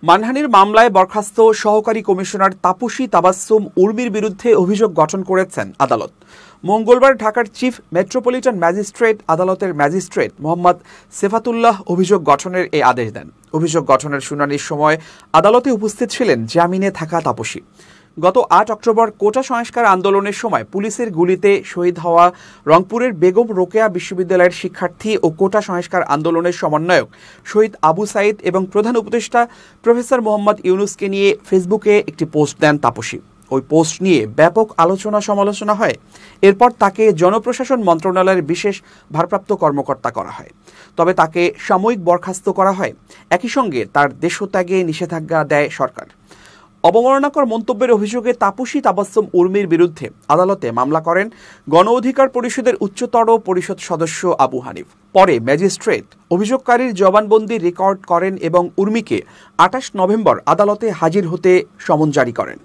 মানহানির মামলায় বরখাস্ত সহকারী কমিশনার তাপসী তাবাসসুম উর্মির বিরুদ্ধে অভিযোগ গঠন করেছেন আদালত। মঙ্গলবার ঢাকার চিফ মেট্রোপলিটন ম্যাজিস্ট্রেট আদালতের ম্যাজিস্ট্রেট মোহাম্মদ সেফাতুল্লাহ অভিযোগ গঠনের এই আদেশ দেন। অভিযোগ গঠনের শুনানির সময় আদালতে উপস্থিত ছিলেন জামিনে থাকা তাপসী। গত ৮ অক্টোবর কোটা সংস্কার আন্দোলনের সময় পুলিশের গুলিতে শহীদ হওয়া রংপুরের বেগম রোকেয়া বিশ্ববিদ্যালয়ের শিক্ষার্থী ও কোটা সংস্কার আন্দোলনের সমন্বয়ক শহীদ আবু সাইদ এবং প্রধান উপদেষ্টা প্রফেসর মোহাম্মদ ইউনুসকে নিয়ে ফেসবুকে একটি পোস্ট দেন তাপসী। ওই পোস্ট নিয়ে ব্যাপক আলোচনা সমালোচনা হয়। এরপর তাকে জনপ্রশাসন মন্ত্রণালয়ের বিশেষ ভারপ্রাপ্ত কর্মকর্তা করা হয়, তবে তাকে সাময়িক বরখাস্ত করা হয়। একই সঙ্গে তার দেশত্যাগে নিষেধাজ্ঞা দেয় সরকার। অবমাননাকর মন্তব্যের অভিযোগে তাপসী তাবাসসুম উর্মির বিরুদ্ধে আদালতে মামলা করেন গণ অধিকার পরিষদের উচ্চতর পরিষদ সদস্য আবু হানিফ। পরে ম্যাজিস্ট্রেট অভিযোগকারীর জবানবন্দি রেকর্ড করেন এবং উর্মিকে ২৮ নভেম্বর আদালতে হাজির হতে সমন জারি করেন।